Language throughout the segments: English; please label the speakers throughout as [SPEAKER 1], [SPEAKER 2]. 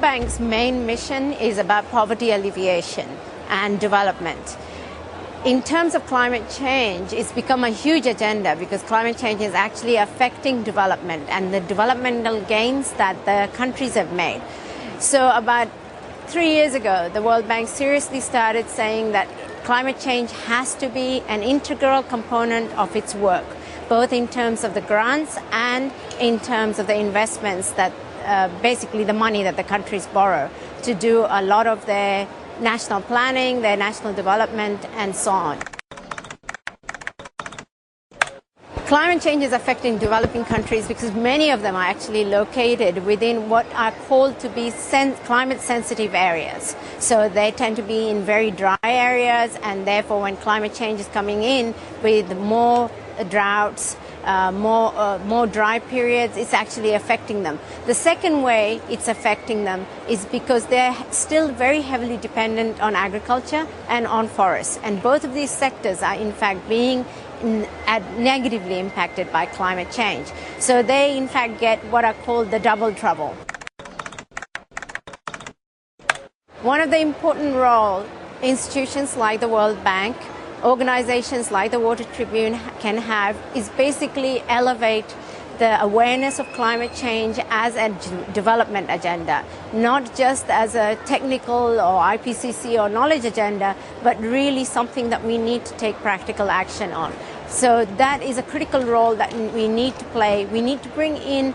[SPEAKER 1] Bank's main mission is about poverty alleviation and development. In terms of climate change, it's become a huge agenda because climate change is actually affecting development and the developmental gains that the countries have made. So about 3 years ago, the World Bank seriously started saying that climate change has to be an integral component of its work, both in terms of the grants and in terms of the investments that basically the money that the countries borrow to do a lot of their national planning, their national development, and so on. Climate change is affecting developing countries because many of them are actually located within what are called to be climate-sensitive areas. So they tend to be in very dry areas, and therefore when climate change is coming in with more droughts, more dry periods, it's actually affecting them. The second way it's affecting them is because they're still very heavily dependent on agriculture and on forests. And both of these sectors are in fact being negatively impacted by climate change. So they in fact get what are called the double trouble. One of the important roles institutions like the World Bank, organizations like the Water Tribune can have is basically elevate the awareness of climate change as a development agenda, not just as a technical or IPCC or knowledge agenda, but really something that we need to take practical action on. So that is a critical role that we need to play. We need to bring in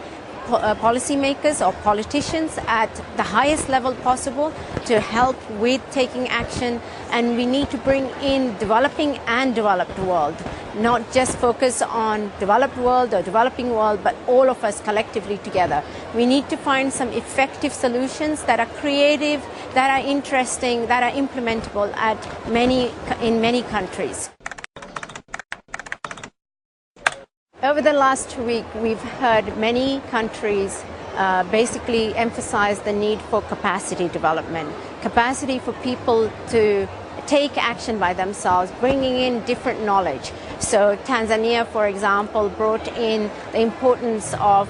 [SPEAKER 1] policymakers or politicians at the highest level possible to help with taking action, and we need to bring in developing and developed world, not just focus on developed world or developing world, but all of us collectively together. We need to find some effective solutions that are creative, that are interesting, that are implementable in many countries. Over the last week, we've heard many countries basically emphasize the need for capacity development, capacity for people to take action by themselves, bringing in different knowledge. So Tanzania, for example, brought in the importance of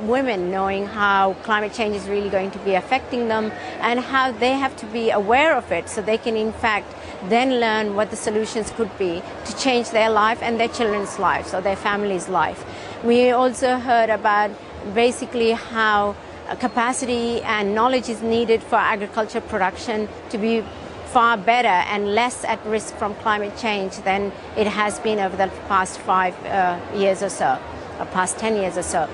[SPEAKER 1] women knowing how climate change is really going to be affecting them and how they have to be aware of it so they can in fact then learn what the solutions could be to change their life and their children's lives or their family's life. We also heard about basically how capacity and knowledge is needed for agriculture production to be far better and less at risk from climate change than it has been over the past 5 years or so, or past 10 years or so.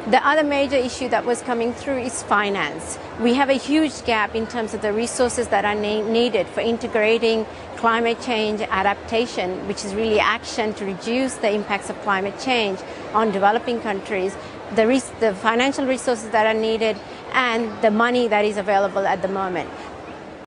[SPEAKER 1] The other major issue that was coming through is finance. We have a huge gap in terms of the resources that are needed for integrating climate change adaptation, which is really action to reduce the impacts of climate change on developing countries, the financial resources that are needed, and the money that is available at the moment.